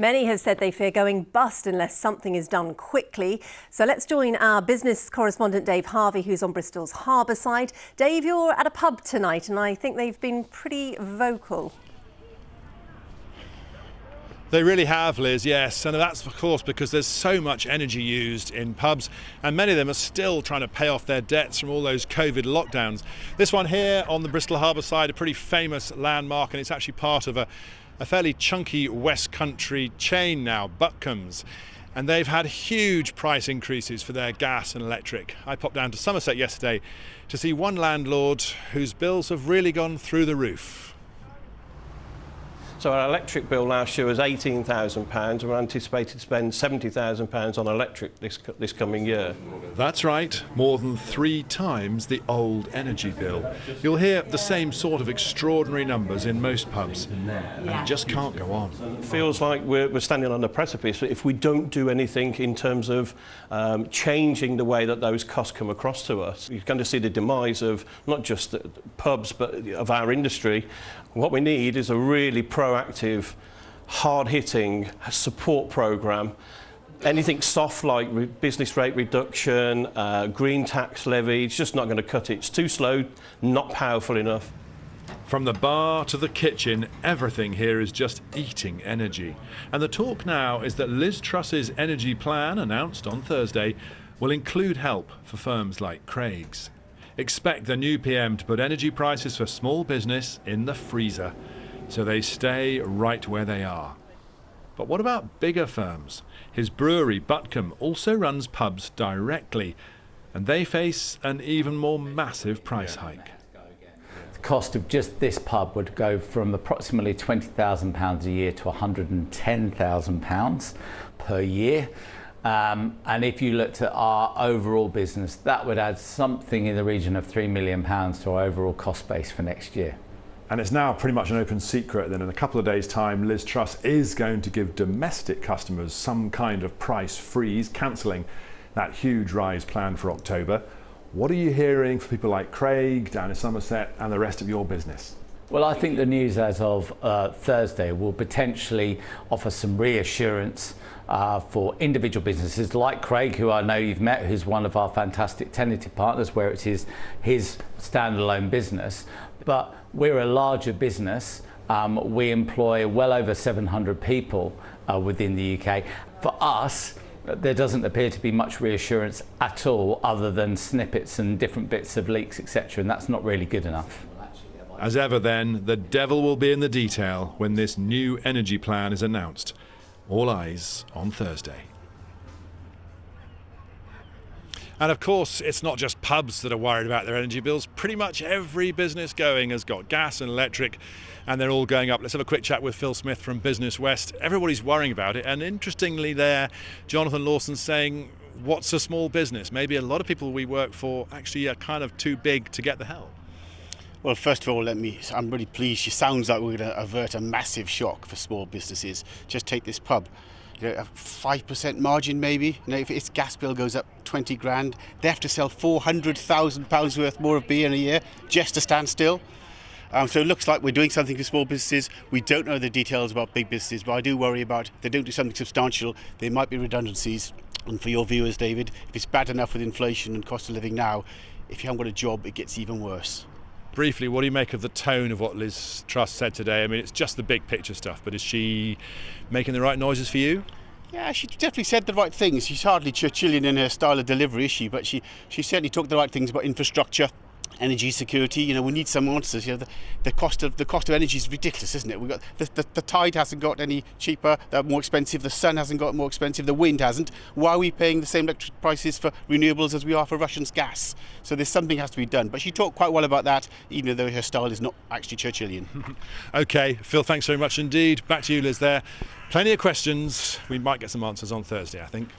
Many have said they fear going bust unless something is done quickly. So let's join our business correspondent Dave Harvey, who's on Bristol's harbour side. Dave, you're at a pub tonight and I think they've been pretty vocal. They really have, Liz, yes, and that's of course because there's so much energy used in pubs and many of them are still trying to pay off their debts from all those COVID lockdowns. This one here on the Bristol harbour side, a pretty famous landmark, and it's actually part of a fairly chunky West Country chain now, Butcombe's, and they've had huge price increases for their gas and electric. I popped down to Somerset yesterday to see one landlord whose bills have really gone through the roof. So our electric bill last year was £18,000. We're anticipated to spend £70,000 on electric this coming year. That's right, more than 3 times the old energy bill. You'll hear the same sort of extraordinary numbers in most pubs, and it just can't go on. It feels like we're standing on the precipice if we don't do anything in terms of changing the way that those costs come across to us. You're going to see the demise of not just the pubs but of our industry. What we need is a really proactive, hard-hitting support programme. Anything soft like business rate reduction, green tax levy, it's just not going to cut it. It's too slow, not powerful enough. From the bar to the kitchen, everything here is just eating energy. And the talk now is that Liz Truss's energy plan, announced on Thursday, will include help for firms like Craig's. Expect the new PM to put energy prices for small business in the freezer, so they stay right where they are. But what about bigger firms? His brewery, Butcombe, also runs pubs directly, and they face an even more massive price hike. The cost of just this pub would go from approximately £20,000 a year to £110,000 per year. And if you looked at our overall business, that would add something in the region of £3 million to our overall cost base for next year. And it's now pretty much an open secret that in a couple of days' time, Liz Truss is going to give domestic customers some kind of price freeze, cancelling that huge rise planned for October. What are you hearing for people like Craig, down in Somerset, and the rest of your business? Well, I think the news as of Thursday will potentially offer some reassurance for individual businesses like Craig, who I know you've met, who's one of our fantastic tenanted partners, where it's his standalone business. But we're a larger business. We employ well over 700 people within the UK. For us, there doesn't appear to be much reassurance at all, other than snippets and different bits of leaks, etc., and that's not really good enough. As ever then, the devil will be in the detail when this new energy plan is announced. All eyes on Thursday. And of course, it's not just pubs that are worried about their energy bills. Pretty much every business going has got gas and electric, and they're all going up. Let's have a quick chat with Phil Smith from Business West. Everybody's worrying about it, and interestingly there, Jonathan Lawson's saying, what's a small business? Maybe a lot of people we work for actually are kind of too big to get the help. Well, first of all, I'm really pleased. She sounds like we're going to avert a massive shock for small businesses. Just take this pub, a 5% margin maybe. If its gas bill goes up 20 grand, they have to sell £400,000 worth more of beer in a year just to stand still. So it looks like we're doing something for small businesses. We don't know the details about big businesses, but I do worry about if they don't do something substantial, there might be redundancies. And for your viewers, David, if it's bad enough with inflation and cost of living now, if you haven't got a job, it gets even worse. Briefly, what do you make of the tone of what Liz Truss said today? I mean, it's just the big picture stuff, but is she making the right noises for you? Yeah, she definitely said the right things. She's hardly Churchillian in her style of delivery, is she? But she certainly talked the right things about infrastructure, energy security. We need some answers. The cost of energy is ridiculous, isn't it? We've got the tide hasn't got any cheaper, they're more expensive. The sun hasn't got more expensive. The wind hasn't. Why are we paying the same electric prices for renewables as we are for Russian's gas? So there's something has to be done. But she talked quite well about that, even though her style is not actually Churchillian. OK, Phil, thanks very much indeed. Back to you, Liz. There, plenty of questions. We might get some answers on Thursday, I think.